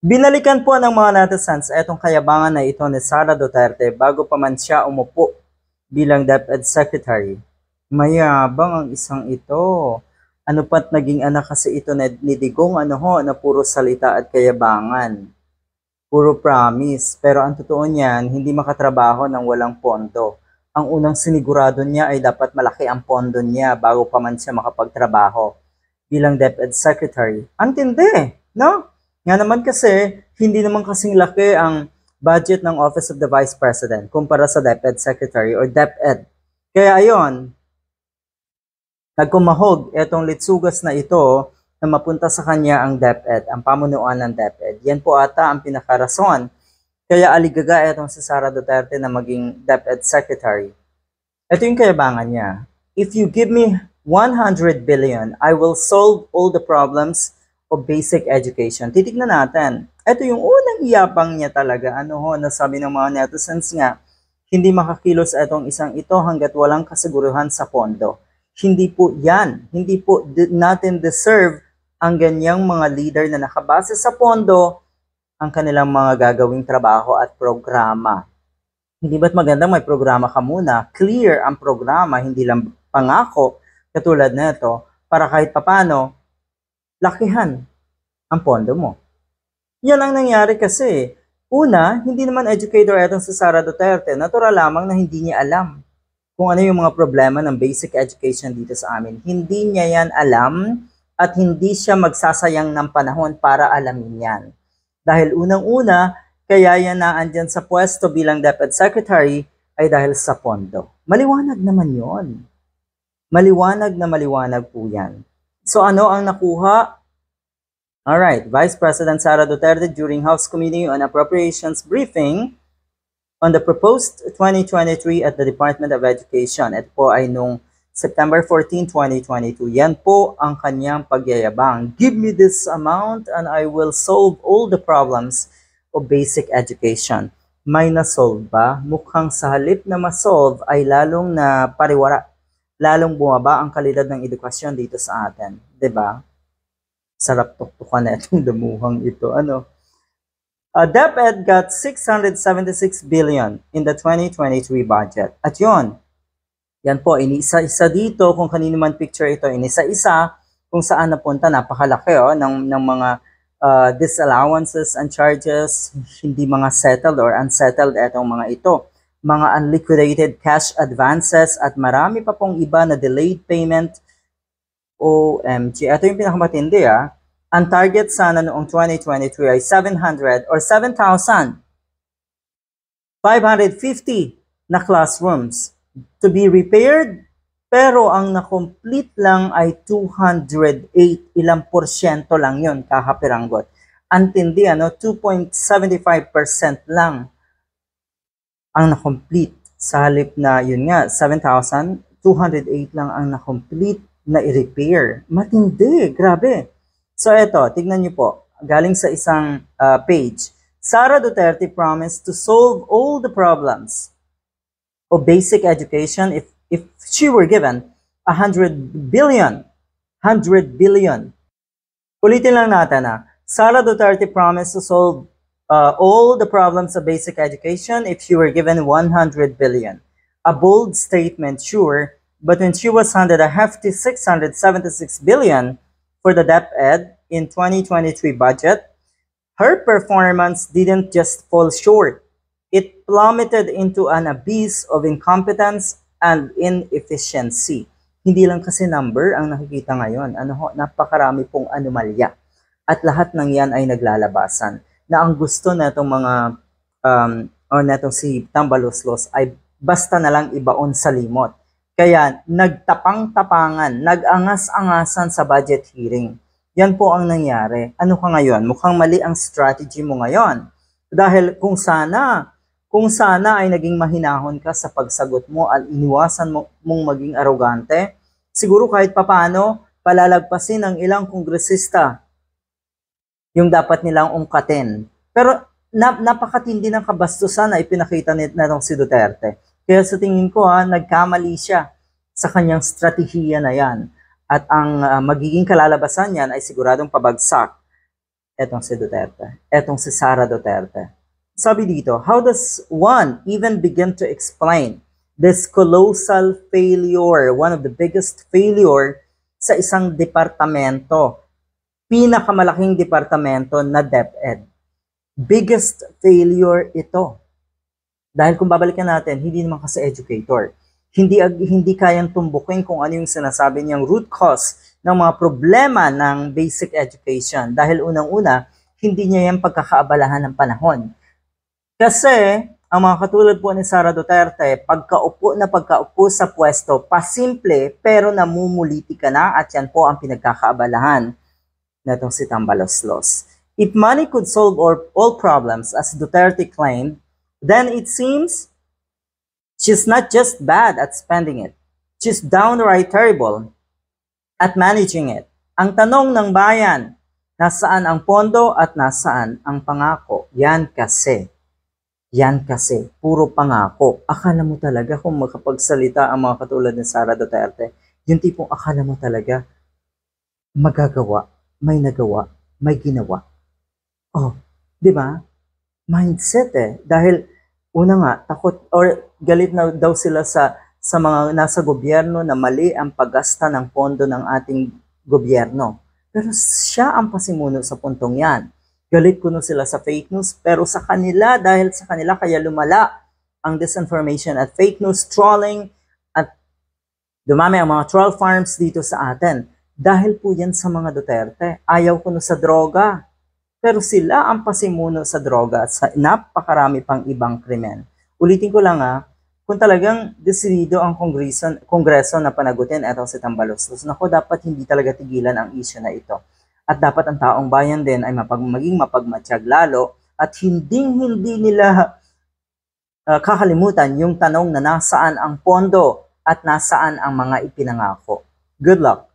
Binalikan po ng mga netizens itong kayabangan na ito ni Sara Duterte bago pa man siya umupo bilang DepEd Secretary. Mayabang ang isang ito. Ano pa't naging anak kasi ito ni Digong na puro salita at kayabangan. Puro promise. Pero ang totoo niyan, hindi makatrabaho ng walang pondo. Ang unang sinigurado niya ay dapat malaki ang pondo niya bago pa man siya makapagtrabaho bilang DepEd Secretary. Ang tindi, no? Nga naman kasi, hindi naman kasing laki ang budget ng Office of the Vice President kumpara sa DepEd Secretary or DepEd. Kaya ayon, nagkumahog itong litsugas na ito na mapunta sa kanya ang DepEd, ang pamunuan ng DepEd. Yan po ata ang pinakarason. Kaya aligaga itong si Sara Duterte na maging DepEd Secretary. Ito yung kayabangan niya. If you give me 100 billion, I will solve all the problems of basic education. Titignan natin. Ito yung unang iyabang niya talaga. Nasabi ng mga netizens nga, hindi makakilos itong isang ito hanggat walang kasiguruhan sa pondo. Hindi po yan. Hindi po natin deserve ang ganyang mga leader na nakabase sa pondo ang kanilang mga gagawing trabaho at programa. Hindi ba't magandang may programa ka muna? Clear ang programa, hindi lang pangako katulad nito para kahit papano lakihan ang pondo mo. Yan ang nangyari kasi. Una, hindi naman educator itong si Sara Duterte. Natural lamang na hindi niya alam kung ano yung mga problema ng basic education dito sa amin. Hindi niya yan alam at hindi siya magsasayang ng panahon para alamin yan. Dahil unang-una, kaya yan na andyan sa pwesto bilang DepEd Secretary ay dahil sa pondo. Maliwanag naman yon. Maliwanag na maliwanag po yan. So ano ang nakuha? Alright, Vice President Sara Duterte during House Committee on Appropriations briefing on the proposed 2023 at the Department of Education. Ito po ay nung September 14, 2022. Yan po ang kanyang pagyayabang. Give me this amount and I will solve all the problems of basic education. May na-solve ba? Mukhang sa halip na ma-solve ay lalong na pariwara. Lalong bumaba ang kalidad ng edukasyon dito sa atin. 'Di ba? Sarap tuktukan na itong damuhang ito. DepEd got 676 billion in the 2023 budget. At yan po, inisa-isa dito kung kanino man picture ito, inisa-isa kung saan napunta, napakalaki ng mga disallowances and charges, hindi mga settled or unsettled itong mga ito. Mga unliquidated cash advances at marami pa pong iba na delayed payment. OMG. Ito yung pinakamatindi Ang target sana noong 2023 ay 700 or 7,550 na classrooms to be repaired, pero ang na-complete lang ay 208. Ilang porsyento lang yun, kakapiranggot. Antindi, 2.75% lang ang na-complete. Sa halip na, yun nga, 7,208 lang ang na-complete na i-repair. Matindi, grabe. So eto, tignan niyo po, galing sa isang page. Sara Duterte promised to solve all the problems of basic education if she were given 100 billion. 100 billion. Ulitin lang natin Sara Duterte promised to solve all the problems of basic education if she were given 100 billion. A bold statement, sure, but when she was handed a hefty 676 billion for the DepEd in 2023 budget, her performance didn't just fall short. It plummeted into an abyss of incompetence and inefficiency. Hindi lang kasi number ang nakikita ngayon. Napakarami pong anomalya. At lahat ng yan ay naglalabasan. Na ang gusto na itong mga, o na itong si Tambaloslos ay basta na lang ibaon sa limot. Kaya nagtapang-tapangan, nag-angas-angasan sa budget hearing. Yan po ang nangyari. Ano ka ngayon? Mukhang mali ang strategy mo ngayon. Dahil kung sana ay naging mahinahon ka sa pagsagot mo at iniwasan mong maging arogante, siguro kahit papano, palalagpasin ng ilang kongresista yung dapat nilang ungkatin. Pero napakatindi ng kabastusan na ipinakita nitong si Duterte. Kaya sa tingin ko nagkamali siya sa kanyang strategiya na yan. At ang magiging kalalabasan yan ay siguradong pabagsak. Etong si Duterte. Etong si Sara Duterte. Sabi dito, how does one even begin to explain this colossal failure, one of the biggest failure sa isang departamento, pinakamalaking departamento na DepEd. Biggest failure ito. Dahil kung babalikan natin, hindi naman kasi educator. Hindi kayang tumbukin kung ano yung sinasabi niyang root cause ng mga problema ng basic education. Dahil unang-una, hindi niya yan pagkakaabalahan ng panahon. Kasi, ang mga katulad po ni Sara Duterte, pagkaupo sa pwesto, pasimple pero namumuliti ka na at yan po ang pinagkakaabalahan na itong si Tambaloslos. If money could solve all problems, as Duterte claimed, then it seems she's not just bad at spending it. She's downright terrible at managing it. Ang tanong ng bayan, nasaan ang pondo at nasaan ang pangako? Yan kasi, puro pangako. Akala mo talaga kung makapagsalita ang mga katulad ni Sara Duterte, yung tipong akala mo talaga magagawa, may nagawa, may ginawa. Oh, di ba? Mindset Dahil una nga, takot or galit na daw sila sa mga nasa gobyerno na mali ang paggasta ng pondo ng ating gobyerno. Pero siya ang pasimuno sa puntong yan. Galit kuno sila sa fake news, pero sa kanila, dahil sa kanila kaya lumala ang disinformation at fake news trolling at dumami ang mga troll farms dito sa atin. Dahil po yan sa mga Duterte. Ayaw kuno sa droga. Pero sila ang pasimuno sa droga at sa napakarami pang ibang krimen. Ulitin ko lang kung talagang desidido ang kongreso na panagutin ito si Tambaloslos, naku, dapat hindi talaga tigilan ang issue na ito. At dapat ang taong bayan din ay maging mapagmatsyag lalo at hindi nila kakalimutan yung tanong na nasaan ang pondo at nasaan ang mga ipinangako. Good luck!